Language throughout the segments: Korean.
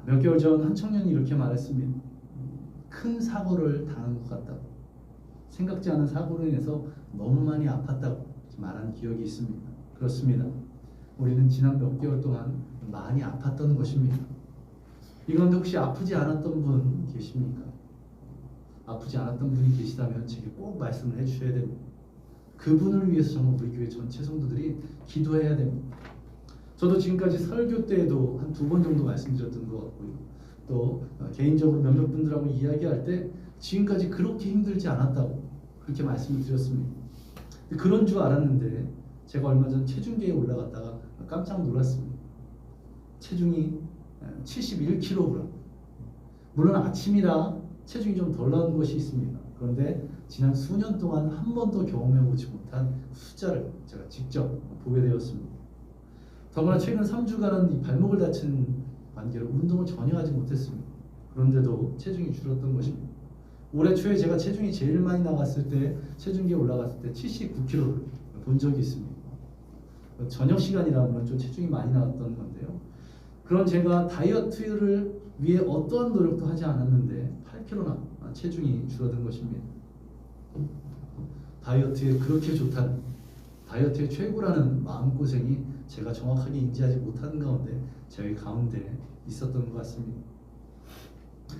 몇 개월 전 한 청년이 이렇게 말했습니다. 큰 사고를 당한 것 같다고. 생각지 않은 사고로 인해서 너무 많이 아팠다고 말한 기억이 있습니다. 그렇습니다. 우리는 지난 몇 개월 동안 많이 아팠던 것입니다. 이건데 혹시 아프지 않았던 분 계십니까? 아프지 않았던 분이 계시다면 제게 꼭 말씀을 해주셔야 됩니다. 그분을 위해서 정말 우리 교회 전체 성도들이 기도해야 됩니다. 저도 지금까지 설교 때에도 한 2번 정도 말씀드렸던 것 같고요. 또 개인적으로 몇몇 분들하고 이야기할 때 지금까지 그렇게 힘들지 않았다고 그렇게 말씀을 드렸습니다. 그런 줄 알았는데 제가 얼마 전 체중계에 올라갔다가 깜짝 놀랐습니다. 체중이 71kg. 물론 아침이라 체중이 좀 덜 나온 것이 있습니다. 그런데 지난 수년 동안 한 번도 경험해보지 못한 숫자를 제가 직접 보게 되었습니다. 더구나 최근 3주간은 이 발목을 다친 관계로 운동을 전혀 하지 못했습니다. 그런데도 체중이 줄었던 것입니다. 올해 초에 제가 체중이 제일 많이 나갔을 때 체중계에 올라갔을 때 79kg를 본 적이 있습니다. 저녁 시간이라 좀 체중이 많이 나왔던 건데요. 그런 제가 다이어트를 위해 어떠한 노력도 하지 않았는데 8kg나 체중이 줄어든 것입니다. 다이어트에 그렇게 좋다는, 다이어트의 최고라는 마음고생이 제가 정확하게 인지하지 못하는 가운데 저희 가운데 있었던 것 같습니다.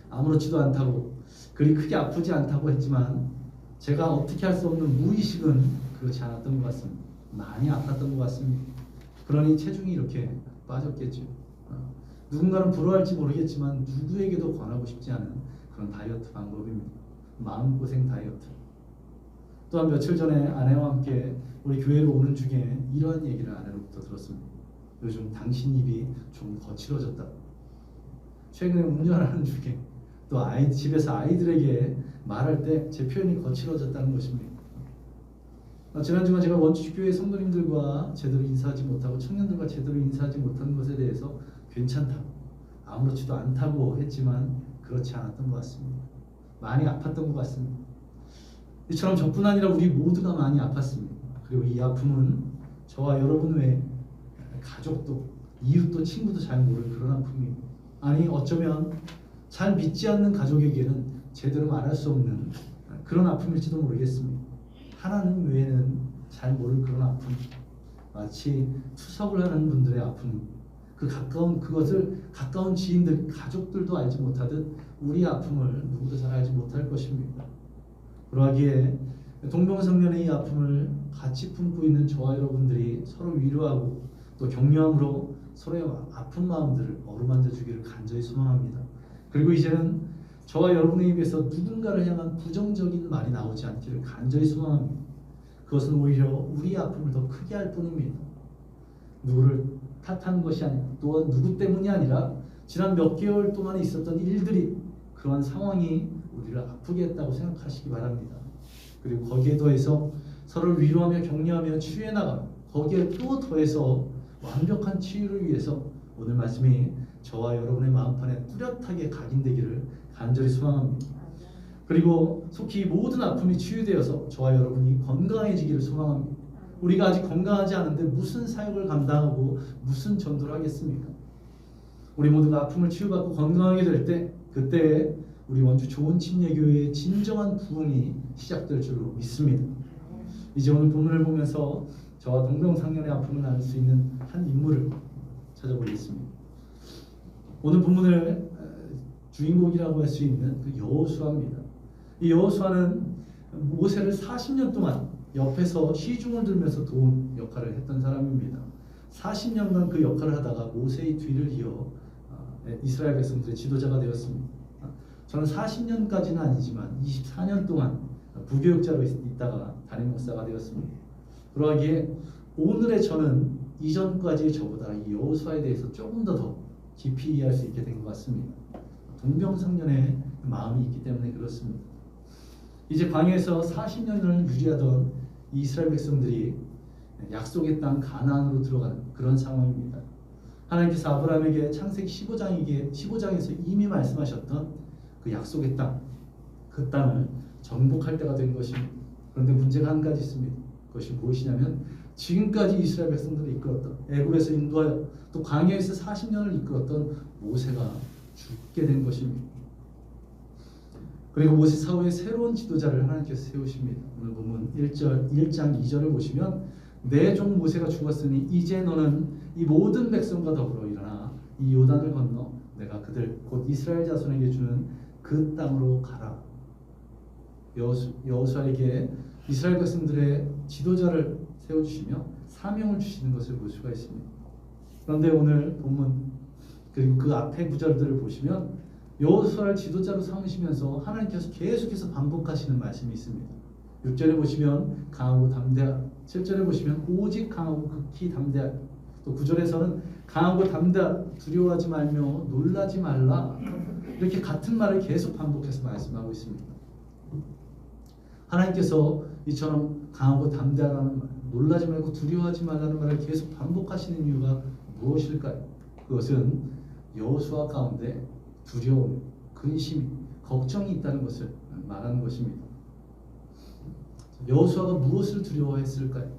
아무렇지도 않다고, 그리 크게 아프지 않다고 했지만 제가 어떻게 할 수 없는 무의식은 그렇지 않았던 것 같습니다. 많이 아팠던 것 같습니다. 그러니 체중이 이렇게 빠졌겠죠. 누군가는 부러워할지 모르겠지만 누구에게도 권하고 싶지 않은 그런 다이어트 방법입니다. 마음고생 다이어트. 또한 며칠 전에 아내와 함께 우리 교회로 오는 중에 이러한 얘기를 아내로부터 들었습니다. 요즘 당신 입이 좀 거칠어졌다고. 최근에 운전하는 중에 또 집에서 아이들에게 말할 때 제 표현이 거칠어졌다는 것입니다. 지난 주간 제가 원주교회 성도님들과 제대로 인사하지 못하고 청년들과 제대로 인사하지 못한 것에 대해서 괜찮다고, 아무렇지도 않다고 했지만 그렇지 않았던 것 같습니다. 많이 아팠던 것 같습니다. 이처럼 저뿐 아니라 우리 모두가 많이 아팠습니다. 그리고 이 아픔은 저와 여러분 외에 가족도, 이웃도, 친구도 잘 모를 그런 아픔입니다. 아니 어쩌면 잘 믿지 않는 가족에게는 제대로 말할 수 없는 그런 아픔일지도 모르겠습니다. 하나님 외에는 잘 모를 그런 아픔, 마치 투석을 하는 분들의 아픔, 그것을 가까운 지인들, 가족들도 알지 못하듯 우리 아픔을 누구도 잘 알지 못할 것입니다. 그러하기에 동병상련의 이 아픔을 같이 품고 있는 저와 여러분들이 서로 위로하고 또 격려함으로 서로의 아픈 마음들을 어루만져 주기를 간절히 소망합니다. 그리고 이제는 저와 여러분의 입에서 누군가를 향한 부정적인 말이 나오지 않기를 간절히 소망합니다. 그것은 오히려 우리의 아픔을 더 크게 할 뿐입니다. 누구를 탓하는 것이 아니라, 또한 누구 때문이 아니라 지난 몇 개월 동안에 있었던 일들이, 그러한 상황이 우리를 아프게 했다고 생각하시기 바랍니다. 그리고 거기에 더해서 서로를 위로하며 격려하며 치유해 나가, 거기에 또 더해서 완벽한 치유를 위해서 오늘 말씀이 저와 여러분의 마음판에 뚜렷하게 각인되기를 간절히 소망합니다. 그리고 속히 모든 아픔이 치유되어서 저와 여러분이 건강해지기를 소망합니다. 우리가 아직 건강하지 않은데 무슨 사역을 감당하고 무슨 전도를 하겠습니까? 우리 모두가 아픔을 치유받고 건강하게 될 때, 그때 우리 원주 좋은 침례교회의 진정한 부흥이 시작될 줄로 믿습니다. 이제 오늘 본문을 보면서 저와 동병상련의 아픔을 나눌 수 있는 한 인물을 찾아보겠습니다. 오늘 본문을 주인공이라고 할 수 있는 그 여호수아입니다. 이 여호수아는 모세를 40년 동안 옆에서 시중을 들면서 도운 역할을 했던 사람입니다. 40년간 그 역할을 하다가 모세의 뒤를 이어 이스라엘 백성들의 지도자가 되었습니다. 저는 40년까지는 아니지만 24년 동안 부교육자로 있다가 담임 목사가 되었습니다. 그러기에 오늘의 저는 이전까지의 저보다 이 여호수아에 대해서 조금 더 깊이 이해할 수 있게 된 것 같습니다. 동병상련의 마음이 있기 때문에 그렇습니다. 이제 광야에서 40년을 유지하던 이스라엘 백성들이 약속의 땅 가나안으로 들어가는 그런 상황입니다. 하나님께서 아브라함에게 창세기 15장에서 이미 말씀하셨던 그 약속의 땅, 그 땅을 정복할 때가 된 것입니다. 그런데 문제가 한 가지 있습니다. 그것이 무엇이냐면 지금까지 이스라엘 백성들을 이끌었던, 애굽에서 인도하여 또 광야에서 40년을 이끌었던 모세가 죽게 된 것입니다. 그리고 모세 사후에 새로운 지도자를 하나님께서 세우십니다. 오늘 본문 1장 2절을 보시면 내 종 모세가 죽었으니 이제 너는 이 모든 백성과 더불어 일어나 이 요단을 건너 내가 그들 곧 이스라엘 자손에게 주는 그 땅으로 가라. 여호수아에게 이스라엘 백성들의 지도자를 세워주시며 사명을 주시는 것을 볼 수가 있습니다. 그런데 오늘 본문 그리고 그 앞에 구절들을 보시면 여호수아를 지도자로 삼으시면서 하나님께서 계속해서 반복하시는 말씀이 있습니다. 6절에 보시면 강하고 담대하, 7절에 보시면 오직 강하고 극히 담대하, 또 9절에서는 강하고 담대하, 두려워하지 말며 놀라지 말라, 이렇게 같은 말을 계속 반복해서 말씀하고 있습니다. 하나님께서 이처럼 강하고 담대하라는 말, 놀라지 말고 두려워하지 말라는 말을 계속 반복하시는 이유가 무엇일까요? 그것은 여호수아 가운데 두려움, 근심, 걱정이 있다는 것을 말하는 것입니다. 여호수아가 무엇을 두려워했을까요?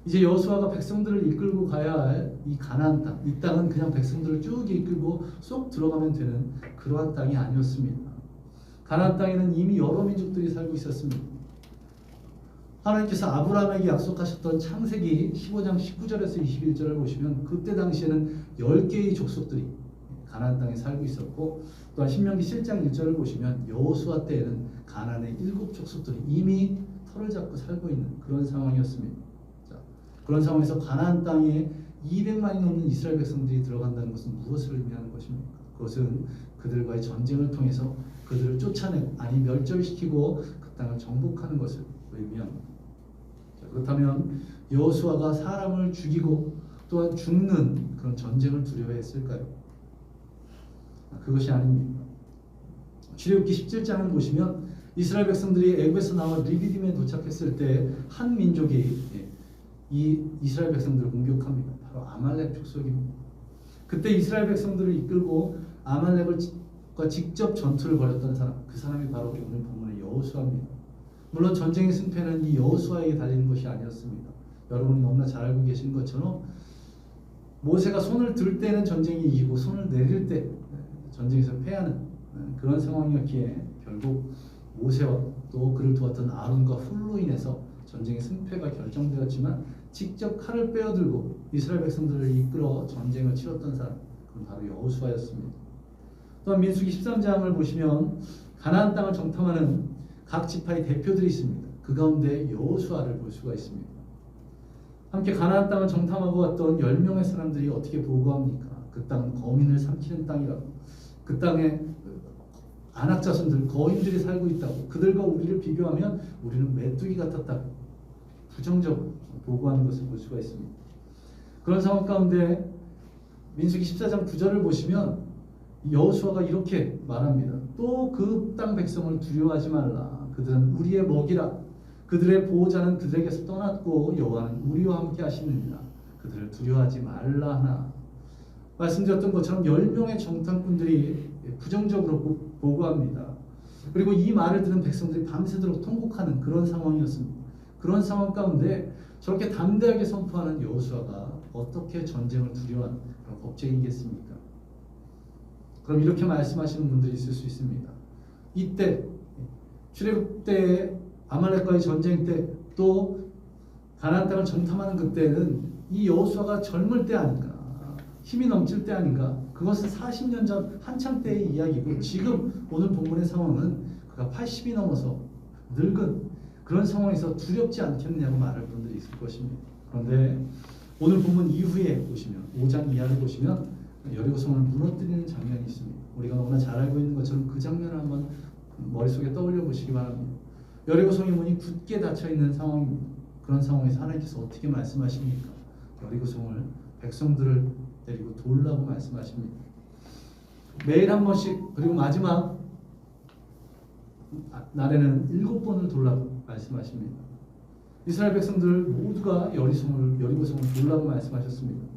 이제 여호수아가 백성들을 이끌고 가야 할 이 가나안 땅, 이 땅은 그냥 백성들을 쭉 이끌고 쏙 들어가면 되는 그러한 땅이 아니었습니다. 가나안 땅에는 이미 여러 민족들이 살고 있었습니다. 하나님께서 아브라함에게 약속하셨던 창세기 15장 19절에서 21절을 보시면 그때 당시에는 10개의 족속들이 가나안 땅에 살고 있었고, 또한 신명기 7장 1절을 보시면 여호수아 때에는 가나안의 7족속들이 이미 터를 잡고 살고 있는 그런 상황이었습니다. 자, 그런 상황에서 가나안 땅에 200만이 넘는 이스라엘 백성들이 들어간다는 것은 무엇을 의미하는 것입니까? 그것은 그들과의 전쟁을 통해서 그들을 쫓아내고 아니 멸절시키고 그 땅을 정복하는 것을 의미합니다. 자, 그렇다면 여호수아가 사람을 죽이고 또한 죽는 그런 전쟁을 두려워했을까요? 그것이 아닙니다. 출애굽기 17장을 보시면 이스라엘 백성들이 애굽에서 나와 리비딤에 도착했을 때 한 민족이 이 이스라엘 백성들을 공격합니다. 바로 아말렉 족속입니다. 그때 이스라엘 백성들을 이끌고 아말렉과 직접 전투를 벌였던 사람, 그 사람이 바로 오늘 본문의 여호수아입니다. 물론 전쟁의 승패는 이 여호수아에게 달리는 것이 아니었습니다. 여러분이 너무나 잘 알고 계신 것처럼 모세가 손을 들 때는 전쟁이 이기고 손을 내릴 때 전쟁에서 패하는 그런 상황이었기에 결국 모세와 또 그를 도왔던 아론과 훌로 인해서 전쟁의 승패가 결정되었지만 직접 칼을 빼어들고 이스라엘 백성들을 이끌어 전쟁을 치렀던 사람, 그건 바로 여호수아였습니다. 또한 민수기 13장을 보시면 가나안 땅을 정탐하는 각 지파의 대표들이 있습니다. 그 가운데 여호수아를 볼 수가 있습니다. 함께 가나안 땅을 정탐하고 왔던 10명의 사람들이 어떻게 보고합니까? 그 땅은 거민을 삼키는 땅이라고, 그 땅에 안악 자손들, 거인들이 살고 있다고, 그들과 우리를 비교하면 우리는 메뚜기 같았다고 부정적으로 보고하는 것을 볼 수가 있습니다. 그런 상황 가운데 민수기 14장 9절을 보시면 여호수아가 이렇게 말합니다. 또 그 땅 백성을 두려워하지 말라. 그들은 우리의 먹이라. 그들의 보호자는 그들에게서 떠났고 여호와는 우리와 함께 하시느니라. 그들을 두려워하지 말라 하나. 말씀드렸던 것처럼 10명의 정탐꾼들이 부정적으로 보고합니다. 그리고 이 말을 들은 백성들이 밤새도록 통곡하는 그런 상황이었습니다. 그런 상황 가운데 저렇게 담대하게 선포하는 여호수아가 어떻게 전쟁을 두려워하는 그런 겁쟁이겠습니까? 그럼 이렇게 말씀하시는 분들이 있을 수 있습니다. 이때 출애굽 때 아말렉과의 전쟁 때 또 가나안 땅을 정탐하는 그때는 이 여호수아가 젊을 때 아닌가, 힘이 넘칠 때 아닌가. 그것은 40년 전 한창 때의 이야기고 지금 오늘 본문의 상황은 그가 80이 넘어서 늙은 그런 상황에서 두렵지 않겠느냐고 말할 분들이 있을 것입니다. 그런데 오늘 본문 이후에 보시면 5장 이하를 보시면 여리고성을 무너뜨리는 장면이 있습니다. 우리가 너무나 잘 알고 있는 것처럼 그 장면을 한번 머릿속에 떠올려 보시기 바랍니다. 여리고성의 문이 굳게 닫혀 있는 상황입니다. 그런 상황에서 하나님께서 어떻게 말씀하십니까? 여리고성을 백성들을 데리고 돌라고 말씀하십니다. 매일 한 번씩, 그리고 마지막 날에는 7번을 돌라고 말씀하십니다. 이스라엘 백성들 모두가 여리고성을 돌라고 말씀하셨습니다.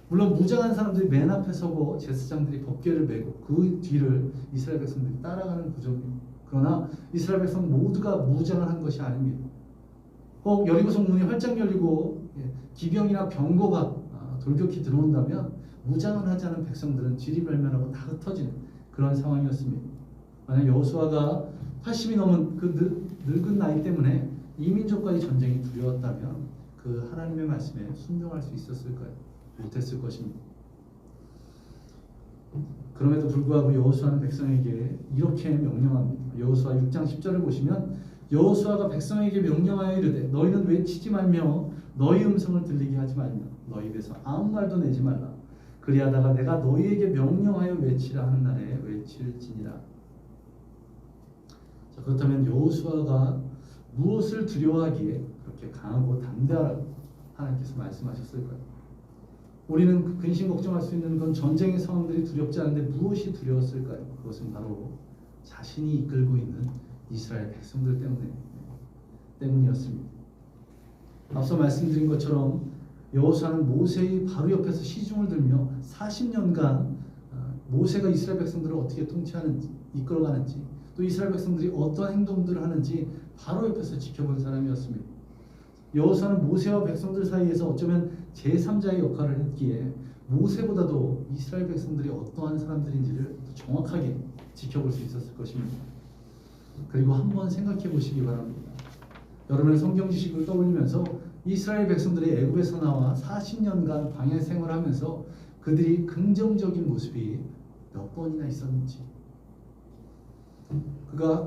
물론 무장한 사람들이 맨 앞에 서고 제사장들이 법궤를 메고 그 뒤를 이스라엘 백성들이 따라가는 구조입니다. 그러나 이스라엘 백성 모두가 무장을 한 것이 아닙니다. 꼭 여리고성 문이 활짝 열리고 기병이나 병거가 돌격히 들어온다면 무장을 하지 않은 백성들은 지리멸멸하고 다 흩어지는 그런 상황이었습니다. 만약 여호수아가 80이 넘은 그 늙은 나이 때문에 이민족과의 전쟁이 두려웠다면 그 하나님의 말씀에 순종할 수 있었을까요? 못했을 것입니다. 그럼에도 불구하고 여호수아는 백성에게 이렇게 명령합니다. 여호수아 6장 10절을 보시면 여호수아가 백성에게 명령하여 이르되 너희는 외치지 말며 너희 음성을 들리게 하지 말며 너희 입에서 아무 말도 내지 말라. 그리하다가 내가 너희에게 명령하여 외치라 하는 날에 외칠지니라. 자, 그렇다면 여호수아가 무엇을 두려워하기에 그렇게 강하고 담대하라고 하나님께서 말씀하셨을까요? 우리는 근심 걱정할 수 있는 건 전쟁의 상황들이 두렵지 않은데 무엇이 두려웠을까요? 그것은 바로 자신이 이끌고 있는 이스라엘 백성들 때문이었습니다. 앞서 말씀드린 것처럼 여호수아는 모세의 바로 옆에서 시중을 들며 40년간 모세가 이스라엘 백성들을 어떻게 통치하는지 이끌어가는지 또 이스라엘 백성들이 어떤 행동들을 하는지 바로 옆에서 지켜본 사람이었습니다. 여호수아는 모세와 백성들 사이에서 어쩌면 제3자의 역할을 했기에 모세보다도 이스라엘 백성들이 어떠한 사람들인지를 더 정확하게 지켜볼 수 있었을 것입니다. 그리고 한번 생각해 보시기 바랍니다. 여러분의 성경 지식을 떠올리면서 이스라엘 백성들이 애굽에서 나와 40년간 광야 생활하면서 그들이 긍정적인 모습이 몇 번이나 있었는지,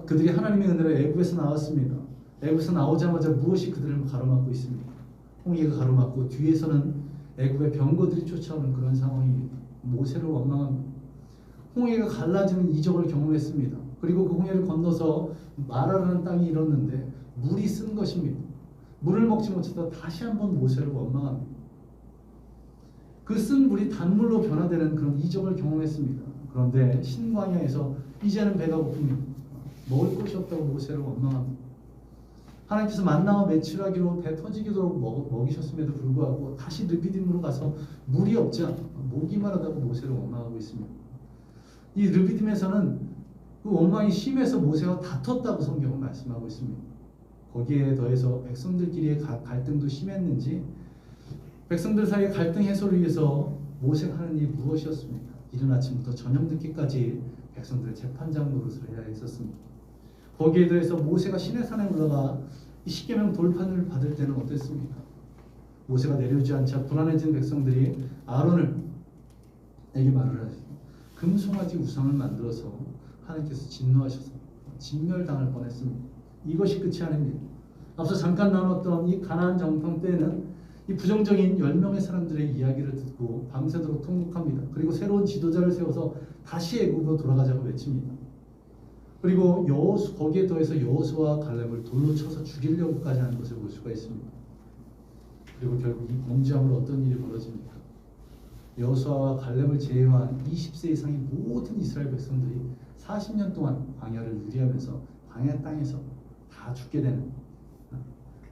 그들이 하나님의 은혜로 애굽에서 나왔습니다. 애굽에서 나오자마자 무엇이 그들을 가로막고 있습니까? 홍해가 가로막고 뒤에서는 애굽의 병거들이 쫓아오는 그런 상황입니다. 모세를 원망합니다. 홍해가 갈라지는 이적을 경험했습니다. 그리고 그 홍해를 건너서 마라라는 땅이 일었는데 물이 쓴 것입니다. 물을 먹지 못해서 다시 한번 모세를 원망합니다. 그 쓴 물이 단물로 변화되는 그런 이적을 경험했습니다. 그런데 신광야에서 이제는 배가 고픕니다. 먹을 것이 없다고 모세를 원망합니다. 하나님께서 만나와 메추라기로 배 터지도록 먹이셨음에도 불구하고 다시 르비딤으로 가서 물이 없자 목이 마르다고 모세를 원망하고 있습니다. 이 르비딤에서는 그 원망이 심해서 모세와 다퉜다고 성경은 말씀하고 있습니다. 거기에 더해서 백성들끼리의 갈등도 심했는지 백성들 사이의 갈등 해소를 위해서 모세가 하는 일이 무엇이었습니까? 이른 아침부터 저녁 늦게까지 백성들의 재판장 노릇을 해야 했었습니다. 거기에 더해서 모세가 시내산에 올라가 이 십계명 돌판을 받을 때는 어땠습니까? 모세가 내려오지 않자 불안해진 백성들이 아론에게 말을 하시고 금송아지 우상을 만들어서 하나님께서 진노하셔서 진멸당할 뻔했습니다. 이것이 끝이 아닙니다. 앞서 잠깐 나눴던 이 가나안 정탐 때에는 이 부정적인 10명의 사람들의 이야기를 듣고 밤새도록 통곡합니다. 그리고 새로운 지도자를 세워서 다시 애굽으로 돌아가자고 외칩니다. 그리고 거기에 더해서 여호수아와 갈렙을 돌로 쳐서 죽이려고까지 하는 것을 볼 수가 있습니다. 그리고 결국 이 범죄함으로 어떤 일이 벌어집니까? 여호수아와 갈렙을 제외한 20세 이상의 모든 이스라엘 백성들이 40년 동안 광야를 유리하면서 광야 땅에서 다 죽게 되는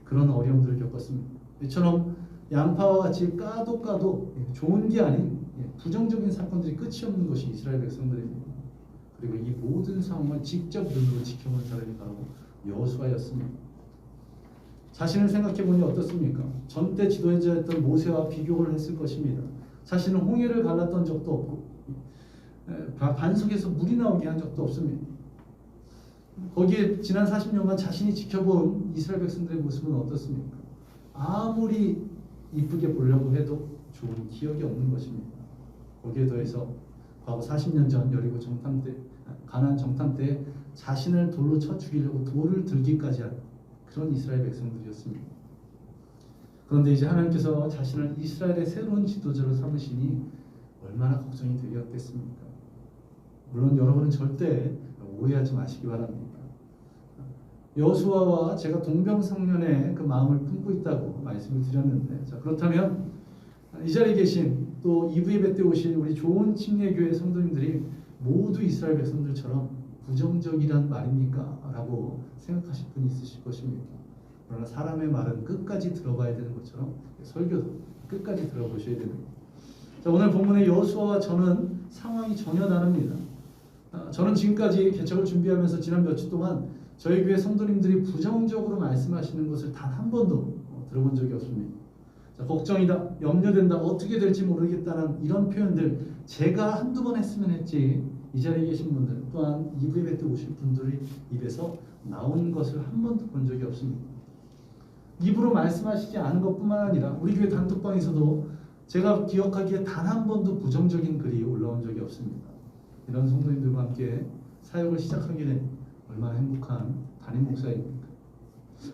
그런 어려움들을 겪었습니다. 이처럼 양파와 같이 까도 좋은 게 아닌 부정적인 사건들이 끝이 없는 것이 이스라엘 백성들입니다. 그리고 이 모든 상황을 직접 눈으로 지켜본 사람이 바로 여호수아였습니다. 자신을 생각해보니 어떻습니까? 전때 지도자였던 모세와 비교를 했을 것입니다. 자신은 홍해를 갈랐던 적도 없고 반석에서 물이 나오게 한 적도 없습니다. 거기에 지난 40년간 자신이 지켜본 이스라엘 백성들의 모습은 어떻습니까? 아무리 이쁘게 보려고 해도 좋은 기억이 없는 것입니다. 거기에 더해서 과거 40년 전 여리고 정탐 때, 가나안 정탐 때 자신을 돌로 쳐 죽이려고 돌을 들기까지 한 그런 이스라엘 백성들이었습니다. 그런데 이제 하나님께서 자신을 이스라엘의 새로운 지도자로 삼으시니 얼마나 걱정이 되었겠습니까? 물론 여러분은 절대 오해하지 마시기 바랍니다. 여호수아와 제가 동병상련의 그 마음을 품고 있다고 말씀을 드렸는데, 자, 그렇다면 이 자리에 계신 또 2부 예배 때 오신 우리 좋은 침례교회 성도님들이 모두 이스라엘 백성들처럼 부정적이란 말입니까? 라고 생각하실 분이 있으실 것입니다. 그러나 사람의 말은 끝까지 들어봐야 되는 것처럼 설교도 끝까지 들어보셔야 됩니다. 자, 오늘 본문의 여호수아와 저는 상황이 전혀 다릅니다. 저는 지금까지 개척을 준비하면서 지난 몇 주 동안 저희 교회 성도님들이 부정적으로 말씀하시는 것을 단 한 번도 들어본 적이 없습니다. 자, 걱정이다, 염려된다, 어떻게 될지 모르겠다는 이런 표현들 제가 한두 번 했으면 했지 이 자리에 계신 분들 또한 2부 예배 때 오실 분들이 입에서 나온 것을 한 번도 본 적이 없습니다. 입으로 말씀하시지 않은 것뿐만 아니라 우리 교회 단톡방에서도 제가 기억하기에 단 한 번도 부정적인 글이 올라온 적이 없습니다. 이런 성도님들과 함께 사역을 시작하게 된 얼마나 행복한 담임 목사입니까?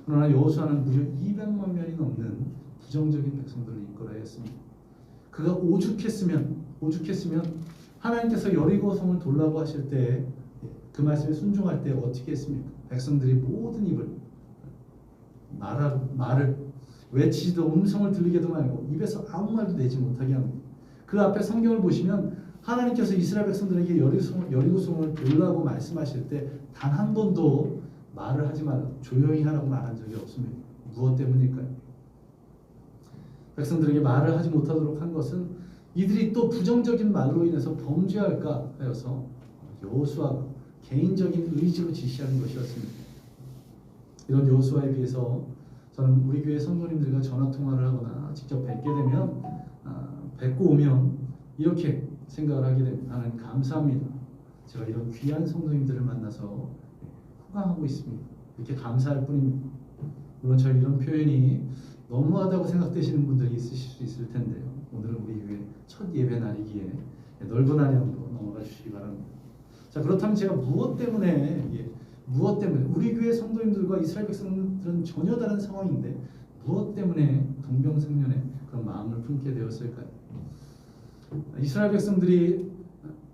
그러나 여호수아는 무려 200만 명이 넘는 부정적인 백성들을 이끌어야 했습니다. 그가 오죽했으면 하나님께서 여리고성을 돌라고 하실 때 그 말씀에 순종할 때 어떻게 했습니까? 백성들이 모든 입을 말을 외치지도 음성을 들리게도 말고 입에서 아무 말도 내지 못하게 합니다. 그 앞에 성경을 보시면 하나님께서 이스라엘 백성들에게 여리고성을 돌라고 말씀하실 때 단 한 번도 말을 하지 말라, 조용히 하라고 말한 적이 없습니다. 무엇 때문일까요? 백성들에게 말을 하지 못하도록 한 것은 이들이 또 부정적인 말로 인해서 범죄할까 하여서 여호수아가 개인적인 의지로 지시하는 것이었습니다. 이런 여호수아에 비해서 저는 우리 교회 성도님들과 전화통화를 하거나 직접 뵙게 되면 뵙고 오면 이렇게 생각을 하게 됩니다. 하나님 감사합니다. 제가 이런 귀한 성도님들을 만나서 호강하고 있습니다. 이렇게 감사할 뿐입니다. 물론 저희 이런 표현이 너무하다고 생각되시는 분들이 있으실 수 있을 텐데요. 오늘은 우리 교회 첫 예배 날이기에 넓은 안양으로 넘어가 주시기 바랍니다. 자, 그렇다면 제가 무엇 때문에 우리 교회 성도님들과 이스라엘 백성들은 전혀 다른 상황인데 무엇 때문에 동병상련의 그런 마음을 품게 되었을까요? 이스라엘 백성들이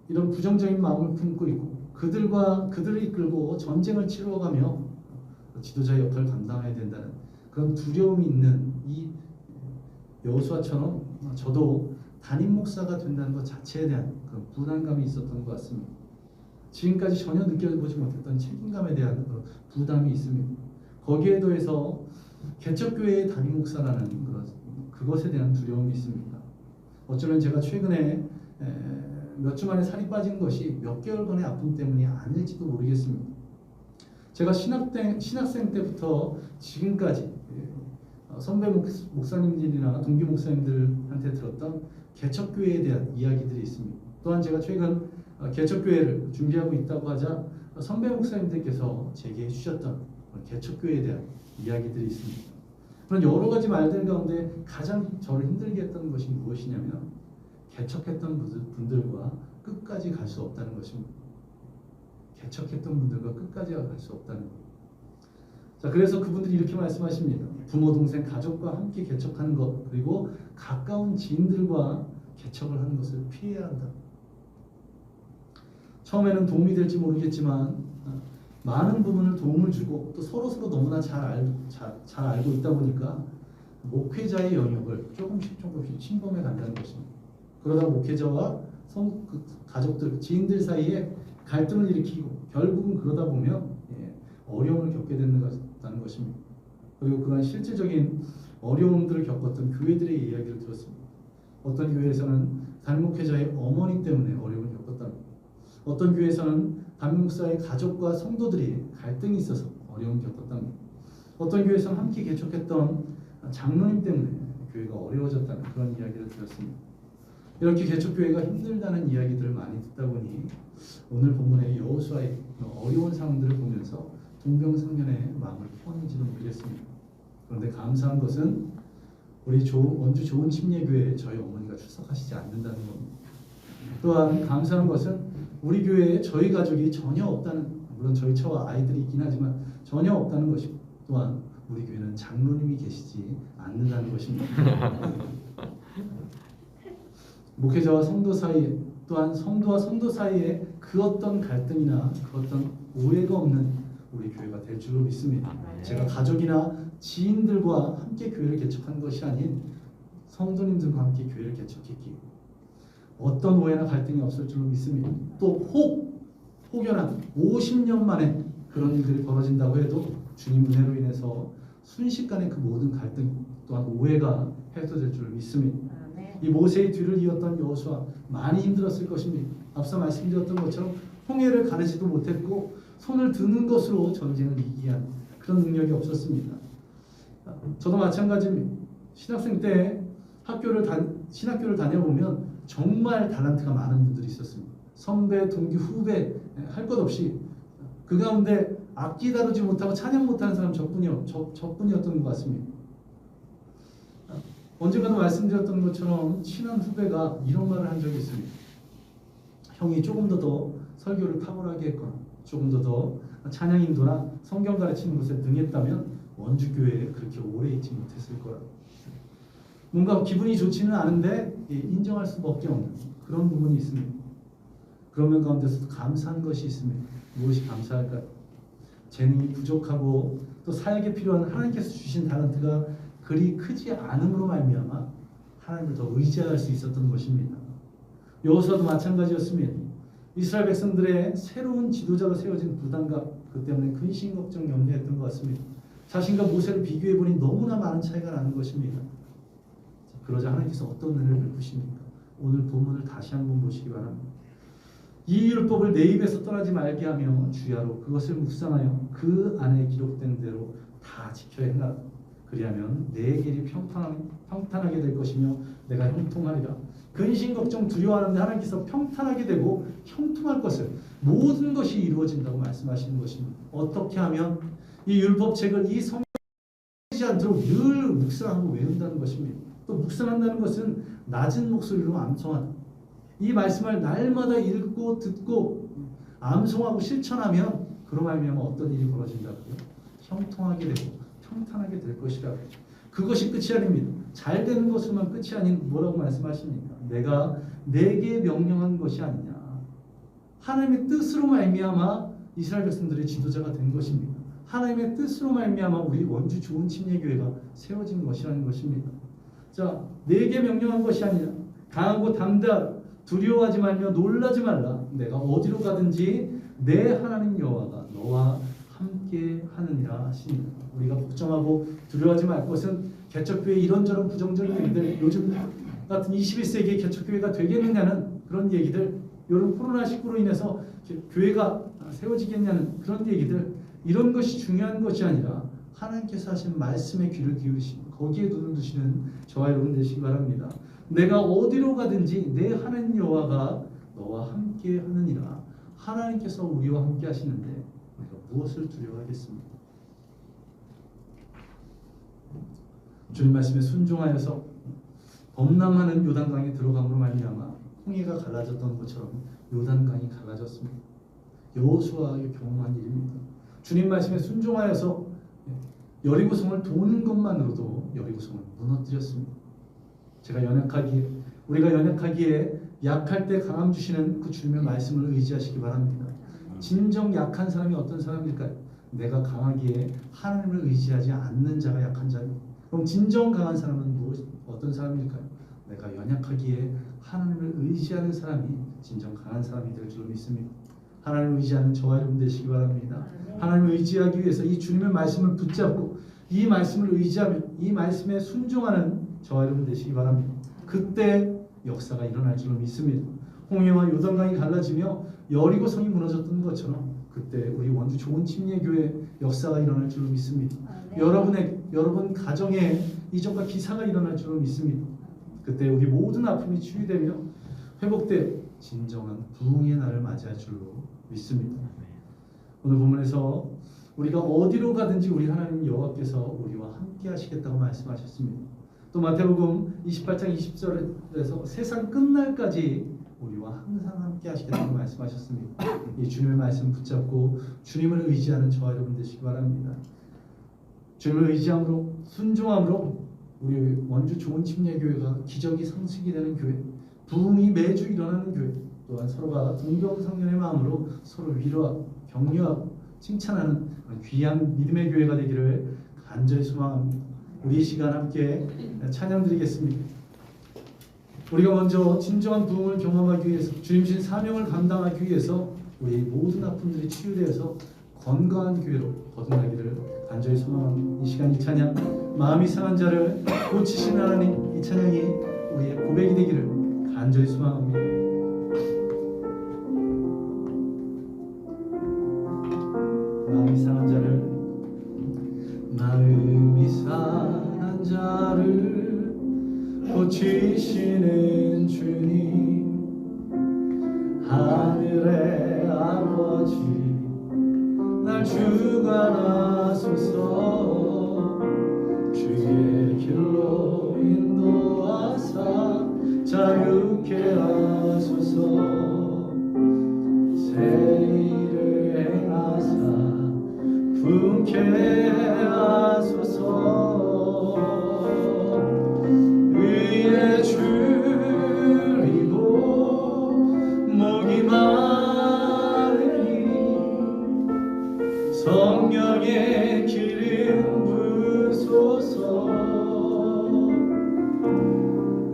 이런 부정적인 마음을 품고 있고 그들을 이끌고 전쟁을 치러가며 지도자의 역할을 감당해야 된다는 그런 두려움이 있는 이 여호수아처럼 저도 담임 목사가 된다는 것 자체에 대한 그런 부담감이 있었던 것 같습니다. 지금까지 전혀 느껴보지 못했던 책임감에 대한 그런 부담이 있습니다. 거기에 더해서 개척교회의 담임 목사라는 그것에 대한 두려움이 있습니다. 어쩌면 제가 최근에 몇 주 만에 살이 빠진 것이 몇 개월간의 아픔 때문이 아닐지도 모르겠습니다. 제가 신학생 때부터 지금까지 선배 목사님들이나 동기 목사님들한테 들었던 개척교회에 대한 이야기들이 있습니다. 또한 제가 최근 개척교회를 준비하고 있다고 하자 선배 목사님들께서 제게 해주셨던 개척교회에 대한 이야기들이 있습니다. 그런 여러 가지 말들 가운데 가장 저를 힘들게 했던 것이 무엇이냐면 개척했던 분들과 끝까지 갈 수 없다는 것입니다. 개척했던 분들과 끝까지 갈 수 없다는 것. 자, 그래서 그분들이 이렇게 말씀하십니다. 부모, 동생, 가족과 함께 개척하는 것, 그리고 가까운 지인들과 개척을 하는 것을 피해야 한다. 처음에는 도움이 될지 모르겠지만 많은 부분을 도움을 주고 또 서로 너무나 잘 알고 있다 보니까 목회자의 영역을 조금씩 침범해 간다는 것입니다. 그러다 목회자와 가족들, 지인들 사이에 갈등을 일으키고 결국은 그러다 보면 어려움을 겪게 된다는 것입니다. 그리고 그런 실질적인 어려움들을 겪었던 교회들의 이야기를 들었습니다. 어떤 교회에서는 담임 목회자의 어머니 때문에 어려움을 겪었답니다. 어떤 교회에서는 담임 목사의 가족과 성도들이 갈등이 있어서 어려움을 겪었답니다. 어떤 교회에서는 함께 개척했던 장로님 때문에 교회가 어려워졌다는 그런 이야기를 들었습니다. 이렇게 개척교회가 힘들다는 이야기들을 많이 듣다 보니 오늘 본문의 여호수아의 어려운 상황들을 보면서 동병상련의 마음을 품었는지도 모르겠습니다. 그런데 감사한 것은 우리 원주 좋은 침례교회에 저희 어머니가 출석하시지 않는다는 겁니다. 또한 감사한 것은 우리 교회에 저희 가족이 전혀 없다는, 물론 저희 처와 아이들이 있긴 하지만 전혀 없다는 것이고, 또한 우리 교회는 장로님이 계시지 않는다는 것입니다. 목회자와 성도 사이에, 또한 성도와 성도 사이에 그 어떤 갈등이나 그 어떤 오해가 없는 우리 교회가 될 줄로 믿습니다. 제가 가족이나 지인들과 함께 교회를 개척한 것이 아닌 성도님들과 함께 교회를 개척했기에 어떤 오해나 갈등이 없을 줄로 믿습니다. 또 혹여나 50년 만에 그런 일들이 벌어진다고 해도 주님 은혜로 인해서 순식간에 그 모든 갈등 또한 오해가 해소될 줄로 믿습니다. 이 모세의 뒤를 이었던 여호수아 많이 힘들었을 것입니다. 앞서 말씀드렸던 것처럼 홍해를 가르지도 못했고 손을 드는 것으로 전쟁을 이기한 그런 능력이 없었습니다. 저도 마찬가지입니다. 신학생 때 신학교를 다녀보면 정말 달란트가 많은 분들이 있었습니다. 선배, 동기, 후배 할 것 없이 그 가운데 악기 다루지 못하고 찬양 못하는 사람 저뿐이었던 것 같습니다. 언젠가도 말씀드렸던 것처럼 친한 후배가 이런 말을 한 적이 있습니다. 형이 조금 더 설교를 탁월하게 했거나 조금 더 찬양 인도나 성경 가르치는 것에 능했다면 원주교회에 그렇게 오래 있지 못했을 거라. 뭔가 기분이 좋지는 않은데 인정할 수밖에 없는 그런 부분이 있습니다. 그런 면 가운데서도 감사한 것이 있습니다. 무엇이 감사할까요? 재능이 부족하고 또 사역에 필요한 하나님께서 주신 달란트가 그리 크지 않음으로 말미암아 하나님을 더 의지할 수 있었던 것입니다. 여호수아도 마찬가지였습니다. 이스라엘 백성들의 새로운 지도자로 세워진 부담감, 그 때문에 근심 걱정 염려했던 것 같습니다. 자신과 모세를 비교해 보니 너무나 많은 차이가 나는 것입니다. 그러자 하나님께서 어떤 은혜를 베푸십니까? 오늘 본문을 다시 한번 보시기 바랍니다. 이 율법을 내 입에서 떠나지 말게 하며 주야로 그것을 묵상하여 그 안에 기록된 대로 다 지켜야 행하라. 그리하면 내 길이 평탄하게 될 것이며 내가 형통하리라. 근심 걱정 두려워하는데 하나님께서 평탄하게 되고 형통할 것을 모든 것이 이루어진다고 말씀하시는 것입니다. 어떻게 하면 이 율법책을 이 성경에 지 않도록 늘 묵상하고 외운다는 것입니다. 또 묵상한다는 것은 낮은 목소리로 암송하다. 이 말씀을 날마다 읽고 듣고 암송하고 실천하면 그로 말미암아 어떤 일이 벌어진다고요? 형통하게 되고 평탄하게 될 것이라. 그것이 끝이 아닙니다. 잘 되는 것으로만 끝이 아닌 뭐라고 말씀하십니까? 내가 내게 명령한 것이 아니냐. 하나님의 뜻으로 말미암아 이스라엘 백성들의 지도자가 된 것입니다. 하나님의 뜻으로 말미암아 우리 원주 좋은 침례교회가 세워진 것이라는 것입니다. 자, 내게 명령한 것이 아니라 강하고 담대하라. 두려워하지 말며 놀라지 말라. 내가 어디로 가든지 내 하나님 여호와가 너와 함께 하느니라 하십니다. 우리가 걱정하고 두려워하지 말 것은 개척교회 이런저런 부정적인 얘기들, 요즘 같은 21세기의 개척교회가 되겠느냐는 그런 얘기들, 이런 코로나19로 인해서 교회가 세워지겠냐는 그런 얘기들, 이런 것이 중요한 것이 아니라 하나님께서 하신 말씀에 귀를 기울이시고 거기에 눈을 두시는 저와 여러분 되시기 바랍니다. 내가 어디로 가든지 내 하나님 여호와가 너와 함께 하느니라. 하나님께서 우리와 함께 하시는데 우리가 무엇을 두려워하겠습니까? 주님 말씀에 순종하여서 범람하는 요단강에 들어감으로 말미암아 홍해가 갈라졌던 것처럼 요단강이 갈라졌습니다. 여호수아의 경험한 일입니다. 주님 말씀에 순종하여서 여리고성을 도는 것만으로도 여리고성을 무너뜨렸습니다. 우리가 연약하기에 약할 때 강함 주시는 그 주님의 말씀을 의지하시기 바랍니다. 진정 약한 사람이 어떤 사람일까요? 내가 강하기에 하나님을 의지하지 않는 자가 약한 자입니다. 그럼 진정 강한 사람은 어떤 사람일까요? 내가 연약하기에 하나님을 의지하는 사람이 진정 강한 사람이 될 줄 믿습니다. 하나님을 의지하는 저와 여러분 되시기 바랍니다. 하나님을 의지하기 위해서 이 주님의 말씀을 붙잡고 이 말씀을 의지하며 이 말씀에 순종하는 저와 여러분 되시기 바랍니다. 그때 역사가 일어날 줄로 믿습니다. 홍해와 요단강이 갈라지며 여리고성이 무너졌던 것처럼 그때 우리 원주 좋은 침례교회 역사가 일어날 줄로 믿습니다. 여러분 가정에 이적과 기사가 일어날 줄로 믿습니다. 그때 우리 모든 아픔이 치유되며 회복돼 진정한 부흥의 날을 맞이할 줄로 믿습니다. 오늘 본문에서 우리가 어디로 가든지 우리 하나님 여호와께서 우리와 함께 하시겠다고 말씀하셨습니다. 또 마태복음 28장 20절에서 세상 끝날까지 우리와 항상 함께 하시겠다고 말씀하셨습니다. 이 주님의 말씀 붙잡고 주님을 의지하는 저와 여러분 되시기 바랍니다. 주님을 의지함으로 순종함으로 우리 원주 좋은 침례교회가 기적이 상식이 되는 교회, 부흥이 매주 일어나는 교회, 또한 서로가 동병상련의 마음으로 서로 위로하고 격려하고 칭찬하는 귀한 믿음의 교회가 되기를 간절히 소망합니다. 우리 이 시간 함께 찬양드리겠습니다. 우리가 먼저 진정한 부흥을 경험하기 위해서 주님 주신 사명을 감당하기 위해서 우리 모든 아픔들이 치유되어서 건강한 교회로 거듭나기를 간절히 소망합니다. 이 시간 이 찬양 마음이 상한 자를 고치시는 하나님, 이 찬양이 우리의 고백이 되기를 간절히 소망합니다. 마음이 상한 자를 고치시는 주님 하늘의 아버지 날 주관하소서 주의 길로 인도하사 자유케 하소서 새 일을 행하사 분케 하소서 의에 줄이고 목이 마르니 성령의 기름 부으소서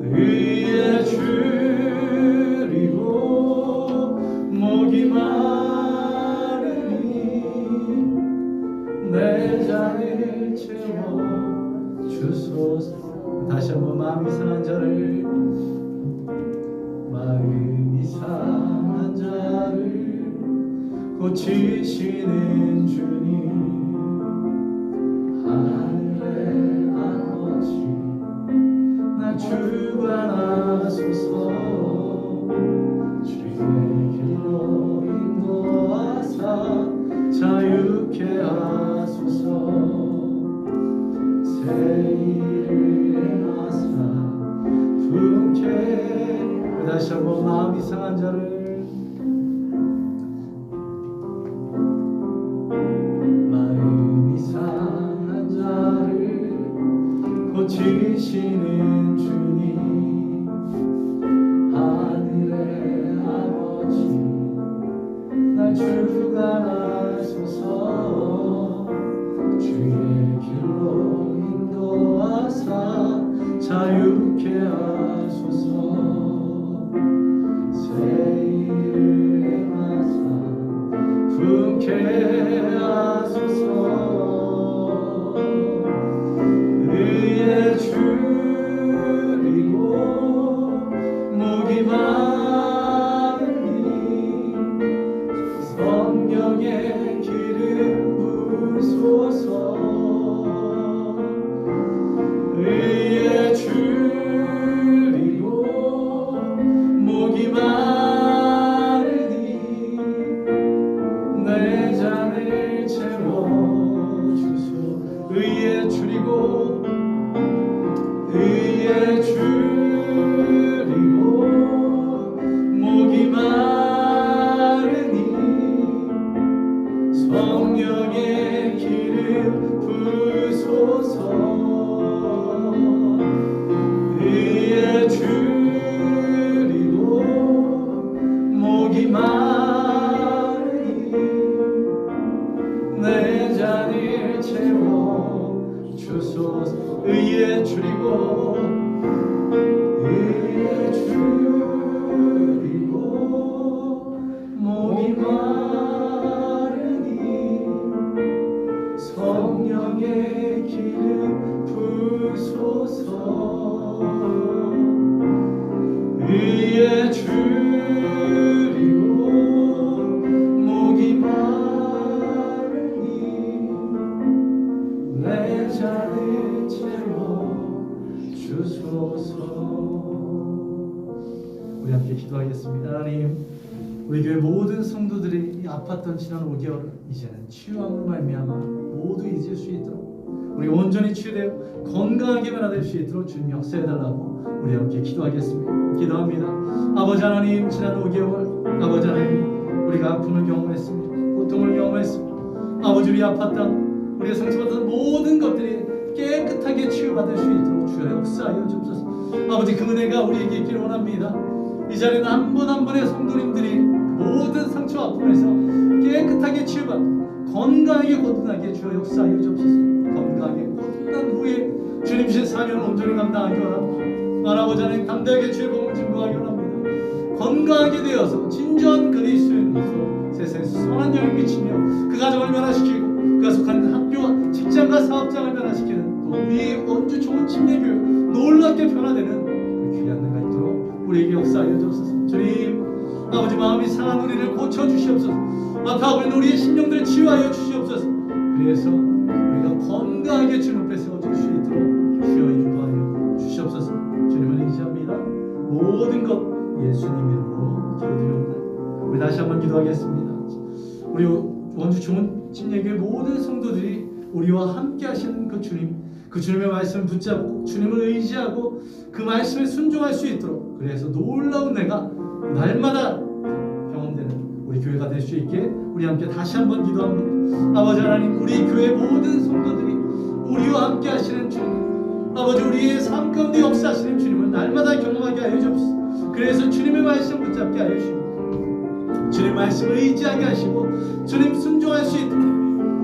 의에 줄이고 목이 마르니 내 잔을 채워 주소서. 다시 한번 마음이 상한 자를 고치시는 주님 하늘의 아버지 날 주관하소서 주의 길로 인도하사 자유케 하소서 새 일을 행하사 분케. 다시 한번 마음이 상한 자를 고치시는 주님 하늘의 아버지 날 주관하소서 주의 길로 인도하사 자유케 하소서 새 일을 행하사 분케 하소서 의에 줄이고 목이 마르니 성령의 기름 부으소서 의에 줄이고 목이 마르니 내 잔을 채워주소 의에 줄이고 의에 줄이고 목이 마르니 성령의 기름 부으소서 의에 줄이고 목이 마르니 내 잔을 채워주소서 의에 줄이고 목이 마르니 성령의 기름 부으소서 의에 줄이고 목이 마르니 내 잔을 주소서. 우리 함께 기도하겠습니다. 하나님, 우리 교회 모든 성도들이 아팠던 지난 5개월 이제는 치유함으로 말미암아 모두 잊을 수 있도록 우리 온전히 치유되어 건강하게 변화될 수 있도록 주님 역사해달라고 우리 함께 기도하겠습니다. 기도합니다. 아버지 하나님, 지난 5개월 아버지 하나님, 우리가 아픔을 경험했습니다. 고통을 경험했습니다. 아버지, 우리 아팠던 우리가 상처받았던 모든 것들이 깨끗하게 치유받을 수 있도록 주여 역사하여 주옵소서. 아버지, 그 은혜가 우리에게 있기를 원합니다. 이 자리에는 한 분 한 분의 성도님들이 모든 상처 아픔에서 깨끗하게 치유받고 건강하게 거듭나게 주여 역사하여 주옵소서. 건강하게 거듭난 후에 주님 주신 사명을 온전히 감당하기 원합니다. 아버지 하나님, 담대하게 주의 복음을 증거하기 원합니다. 건강하게 되어서 진정한 그리스도인으로서 세상에서 선한 영향을 미치며 그 가정을 변화시키고 그가 속하는 학교와 직장과 사업장을 변화시키는 또 우리 원주 좋은 침례교회 놀랍게 변화되는 그 귀한 은혜가 있도록 우리에게 역사하여 주옵소서. 주님, 아버지, 마음이 상한 우리를 고쳐주시옵소서. 아파하고 있는 우리의 심령들을 치유하여 주시옵소서. 그래서 우리가 건강하게 주님 앞에 세워줄 수 있도록 주여 인도하여 주시옵소서. 주님은 모든 것 예수님 이름으로 기도드립니다. 우리 다시 한번 기도하겠습니다. 우리 원주 좋은 침례교회 모든 성도들이 우리와 함께 하시는 그 주님, 그 주님의 말씀을 붙잡고 주님을 의지하고 그 말씀에 순종할 수 있도록, 그래서 놀라운 내가 날마다 경험되는 우리 교회가 될 수 있게 우리 함께 다시 한번 기도합니다. 아버지 하나님, 우리 교회 모든 성도들이 우리와 함께 하시는 주님, 아버지 우리의 삶 가운데 역사하시는 주님을 날마다 경험하게 하여 주옵소서. 그래서 주님의 말씀 붙잡게 하여 주옵소서. 주님 말씀을 의지하게 하시고 주님 순종할 수 있도록,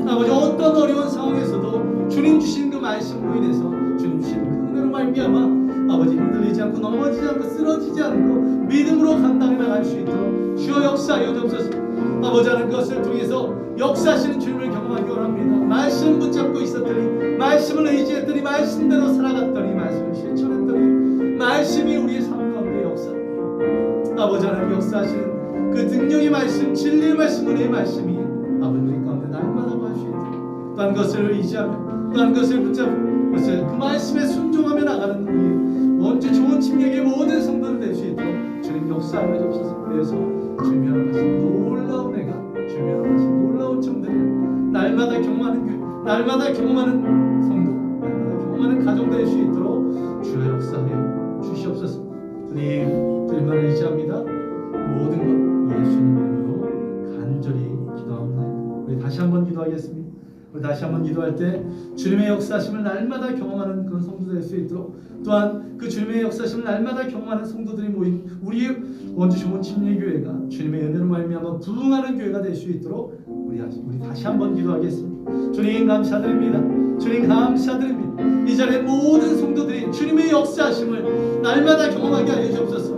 아버지 어떤 어려운 상황에서도 주님 주신 그 말씀으로 인해서 주님 주신 그 은혜로 말미암아 아버지 흔들리지 않고 넘어지지 않고 쓰러지지 않고 믿음으로 감당해 나갈 수 있도록 주여 역사하여 주옵소서. 아버지 하는 것을 통해서 역사하시는 주님을 경험하기 원합니다. 말씀 붙잡고 있었더니, 말씀을 의지했더니, 말씀대로 살아갔더니, 말씀을 실천했더니 말씀이 우리의 삶 가운데 역사, 아버지 하나님 역사하시는 그 능력의 말씀, 진리의 말씀, 은혜의 말씀이 아버지 우리 가운데 날마다 구할 수 있도록, 또한 것을 의지하며 또한 것을 붙잡고 그것을 그 말씀에 순종하며 나가는 우리 원주 좋은 침례교회 모든 성도들 될 수 있도록 주님 역사하여 주옵소서. 그래서 주님 하신 놀라운 애가, 주님 하신 놀라운 점들을 날마다 경험하는 교회, 날마다 경험하는 성도, 날마다 경험하는 가정 될 수 있도록 주여 역사하여 주시옵소서. 주님만 의지합니다. 모든 것 예수님 이름으로 간절히 기도합니다. 우리 다시 한번 기도하겠습니다. 우리 다시 한번 기도할 때 주님의 역사심을 날마다 경험하는 그런 성도 될 수 있도록, 또한 그 주님의 역사심을 날마다 경험하는 성도들이 모인 우리 원주 좋은 침례교회가 주님의 은혜로 말미암아 부흥하는 교회가 될 수 있도록 우리 다시 한번 기도하겠습니다. 주님 감사드립니다. 주님 감사드립니다. 이 자리에 모든 성도들이 주님의 역사심을 날마다 경험하게 하여 주옵소서.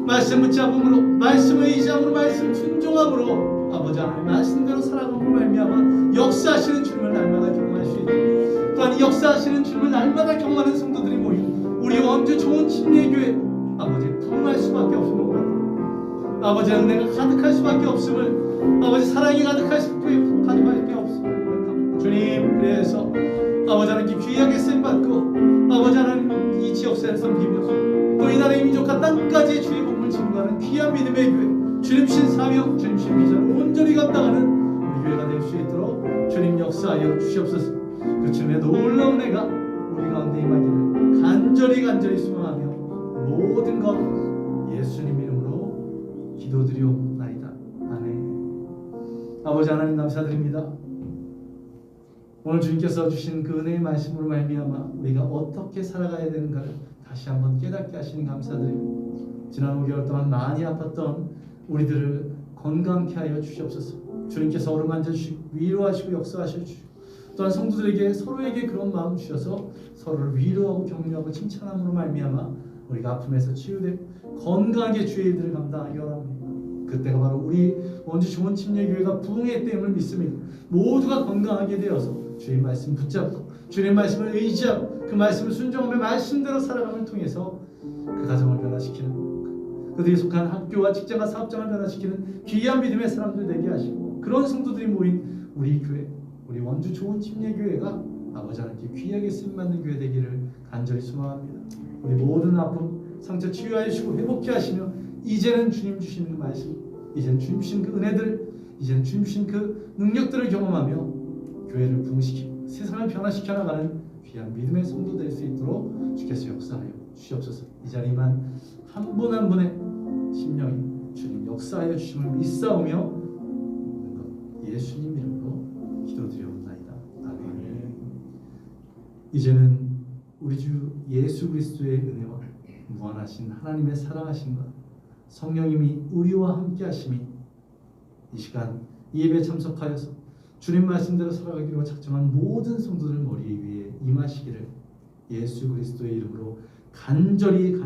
말씀 붙잡음으로, 말씀을 의지함으로, 말씀 순종함으로 아버지 하나님 말씀대로 살아감으로 말미암아 역사하시는 주님을 날마다 경험할 수 있도록, 또한 역사하시는 주님을 날마다 경험하는 성도들이 모인 우리 원주 좋은 침례교회 아버지 부흥할 수밖에 없음을 원합니다. 아버지 은혜가 가득할 수밖에 없음을, 아버지 사랑이 가득할 수밖에 없음을 고백합니다. 주님, 그래서 아버지 하나님 귀하게 쓰임받고 아버지 하나님 이 지역사를 섬기며 또 이 나라의 민족과 땅까지 주의 복음을 증거하는 귀한 믿음의 교회, 주님 신 사명, 주님 신 비전을 온전히 감당하는 우리 교회가 될 수 있도록 주님 역사하여 주시옵소서. 그 주님의 놀라운 애가 우리 가운데 임하기를 간절히 소망하며 모든 것 예수님 이름으로 기도드리옵나이다. 아멘. 아버지 하나님 감사드립니다. 오늘 주님께서 주신 그 은혜의 말씀으로 말미암아 우리가 어떻게 살아가야 되는가를 다시 한번 깨닫게 하시니 감사드립니다. 지난 5개월 동안 많이 아팠던 우리들을 건강케 하여 주시옵소서. 주님께서 어루만져 주시고 위로하시고 역사하셔 주시고, 또한 성도들에게 서로에게 그런 마음 주셔서 서로를 위로하고 격려하고 칭찬함으로 말미암아 우리가 아픔에서 치유되고 건강하게 주의 일들을 감당하기 원합니다. 그때가 바로 우리 원주 좋은 침례교회가 부흥의 때임을 믿습니다. 모두가 건강하게 되어서 주의 말씀 붙잡고 주의 말씀을 의지하고 그 말씀을 순종하며 말씀대로 살아감을 통해서 그 가정을 변화시키는, 그들이 속한 학교와 직장과 사업장을 변화시키는 귀한 믿음의 사람들 되게 하시고, 그런 성도들이 모인 우리 교회, 우리 원주 좋은 침례교회가 아버지 하나님께 귀하게 쓰임받는 교회 되기를 간절히 소망합니다. 우리 모든 아픔, 상처 치유하여 주시고 회복케 하시며 이제는 주님 주시는 그 말씀, 이제는 주님 주신 그 은혜들, 이제는 주님 주신 그 능력들을 경험하며 교회를 부흥시키고 세상을 변화시켜 나가는 귀한 믿음의 성도 될 수 있도록 주께서 역사하여 주시옵소서. 이 자리만 한 분 한 분의 심령이 주님 역사하여 주심을 믿사오며 모든 것 예수님 이름으로 기도드리옵나이다. 아멘. 이제는 우리 주 예수 그리스도의 은혜와 무한하신 하나님의 사랑하심과 성령님이 우리와 함께 하심이 이 시간 이 예배에 참석하여서 주님 말씀대로 살아가기로 작정한 모든 성도들 머리 위에 임하시기를 예수 그리스도의 이름으로 간절히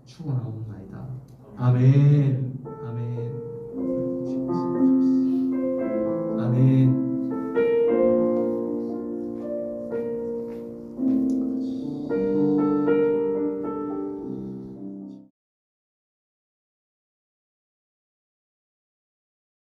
축원하옵나이다. 아멘. 아멘. 아멘.